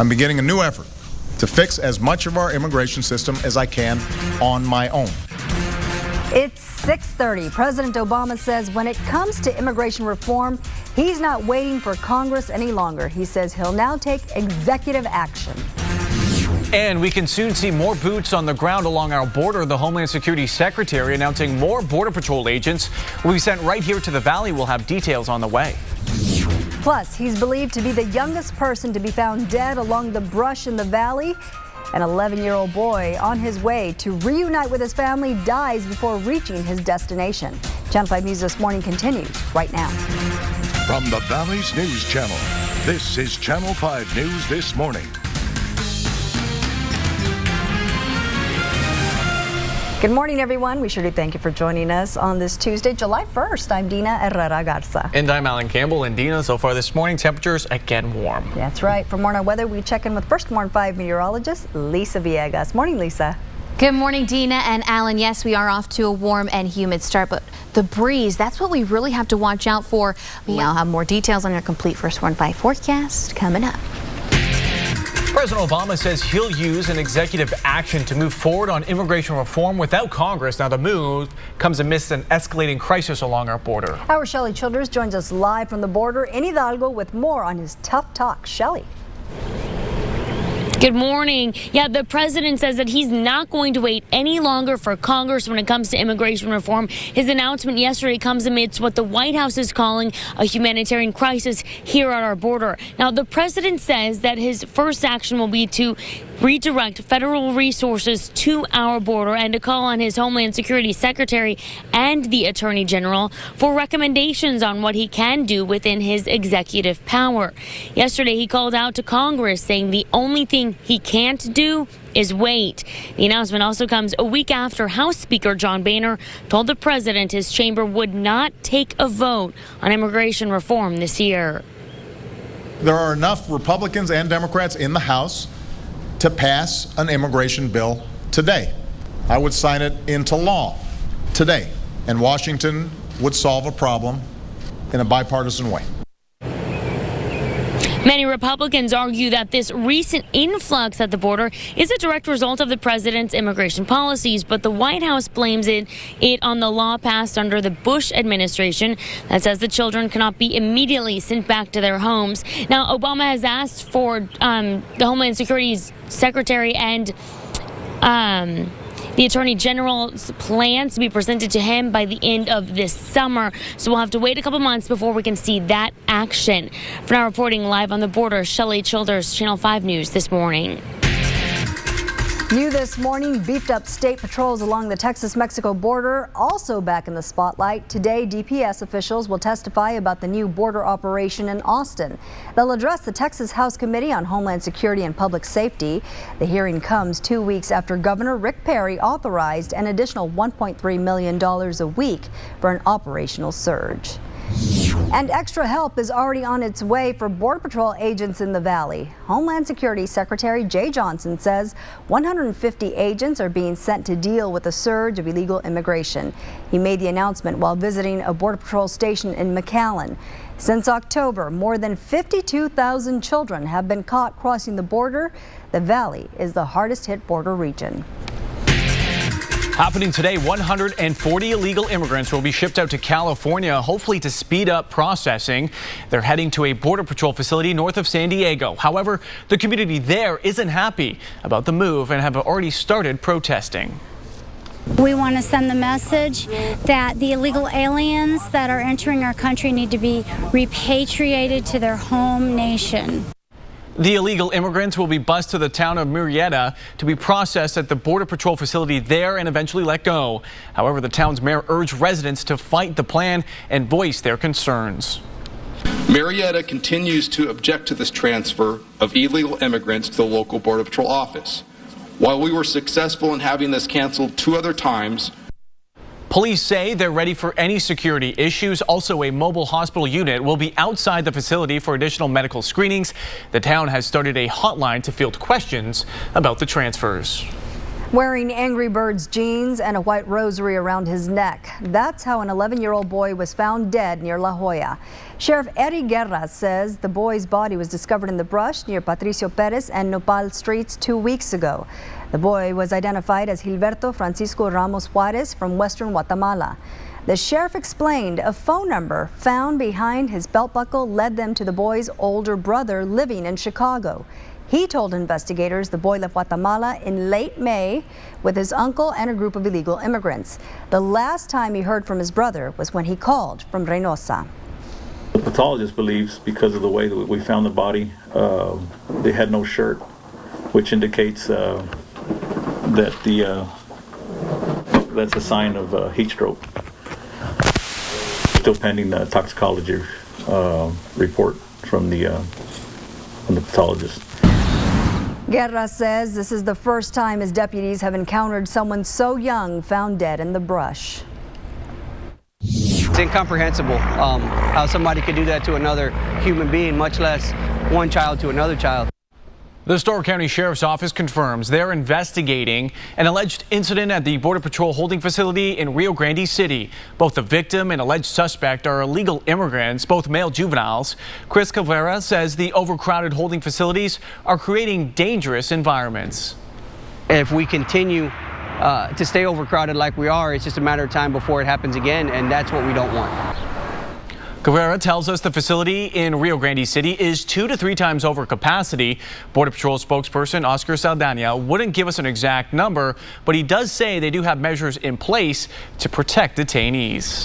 I'm beginning a new effort to fix as much of our immigration system as I can on my own. It's 6:30. President Obama says when it comes to immigration reform, he's not waiting for Congress any longer. He says he'll now take executive action. And we can soon see more boots on the ground along our border. The Homeland Security Secretary announcing more Border Patrol agents will be sent right here to the Valley. We'll have details on the way. Plus, he's believed to be the youngest person to be found dead along the brush in the Valley. An 11-year-old boy on his way to reunite with his family dies before reaching his destination. Channel 5 News This Morning continues right now. From the Valley's News Channel, this is Channel 5 News This Morning. Good morning, everyone. We sure do thank you for joining us on this Tuesday, July 1st. I'm Dina Herrera Garza. And I'm Alan Campbell. And Dina, so far this morning, temperatures again warm. That's right. For more on our weather, we check in with First Morning 5 meteorologist Lisa Villegas. Morning, Lisa. Good morning, Dina and Alan. Yes, we are off to a warm and humid start, but the breeze, that's what we really have to watch out for. We now have more details on our complete First Morning 5 forecast coming up. President Obama says he'll use an executive action to move forward on immigration reform without Congress. Now, the move comes amidst an escalating crisis along our border. Our Shelley Childers joins us live from the border in Hidalgo with more on his tough talk. Shelley. Good morning. Yeah, the president says that he's not going to wait any longer for Congress when it comes to immigration reform. His announcement yesterday comes amidst what the White House is calling a humanitarian crisis here at our border. Now, the president says that his first action will be to redirect federal resources to our border and to call on his Homeland Security Secretary and the Attorney General for recommendations on what he can do within his executive power. Yesterday, he called out to Congress saying the only thing he can't do is wait. The announcement also comes a week after House Speaker John Boehner told the president his chamber would not take a vote on immigration reform this year. There are enough Republicans and Democrats in the House to pass an immigration bill today. I would sign it into law today, and Washington would solve a problem in a bipartisan way. Many Republicans argue that this recent influx at the border is a direct result of the president's immigration policies, but the White House blames it on the law passed under the Bush administration that says the children cannot be immediately sent back to their homes. Now, Obama has asked for the Homeland Security's Secretary and the Attorney General's plans to be presented to him by the end of this summer. So we'll have to wait a couple months before we can see that action. For now, reporting live on the border, Shelley Childers, Channel 5 News This Morning. New this morning, beefed up state patrols along the Texas-Mexico border also back in the spotlight. Today, DPS officials will testify about the new border operation in Austin. They'll address the Texas House Committee on Homeland Security and Public Safety. The hearing comes 2 weeks after Governor Rick Perry authorized an additional $1.3 million a week for an operational surge. And extra help is already on its way for Border Patrol agents in the Valley. Homeland Security Secretary Jay Johnson says 150 agents are being sent to deal with the surge of illegal immigration. He made the announcement while visiting a Border Patrol station in McAllen. Since October, more than 52,000 children have been caught crossing the border. The Valley is the hardest hit border region. Happening today, 140 illegal immigrants will be shipped out to California, hopefully to speed up processing. They're heading to a Border Patrol facility north of San Diego. However, the community there isn't happy about the move and have already started protesting. We want to send the message that the illegal aliens that are entering our country need to be repatriated to their home nation. The illegal immigrants will be bused to the town of Murrieta to be processed at the Border Patrol facility there and eventually let go. However, the town's mayor urged residents to fight the plan and voice their concerns. Murrieta continues to object to this transfer of illegal immigrants to the local Border Patrol office. While we were successful in having this canceled 2 other times, police say they're ready for any security issues. Also, a mobile hospital unit will be outside the facility for additional medical screenings. The town has started a hotline to field questions about the transfers. Wearing Angry Birds jeans and a white rosary around his neck. That's how an 11-year-old boy was found dead near La Jolla. Sheriff Eddie Guerra says the boy's body was discovered in the brush near Patricio Perez and Nopal Streets 2 weeks ago. The boy was identified as Gilberto Francisco Ramos Juarez from western Guatemala. The sheriff explained a phone number found behind his belt buckle led them to the boy's older brother living in Chicago. He told investigators the boy left Guatemala in late May with his uncle and a group of illegal immigrants. The last time he heard from his brother was when he called from Reynosa. The pathologist believes, because of the way that we found the body, they had no shirt, which indicates that that's a sign of heat stroke. Still pending the toxicology report from the pathologist. Guerra says this is the first time his deputies have encountered someone so young found dead in the brush. It's incomprehensible how somebody could do that to another human being, much less one child to another child. The Starr County Sheriff's Office confirms they're investigating an alleged incident at the Border Patrol holding facility in Rio Grande City. Both the victim and alleged suspect are illegal immigrants, both male juveniles. Chris Cabrera says the overcrowded holding facilities are creating dangerous environments. If we continue to stay overcrowded like we are, it's just a matter of time before it happens again, and that's what we don't want. Cabrera tells us the facility in Rio Grande City is 2 to 3 times over capacity. Border Patrol spokesperson Oscar Saldana wouldn't give us an exact number, but he does say they do have measures in place to protect detainees.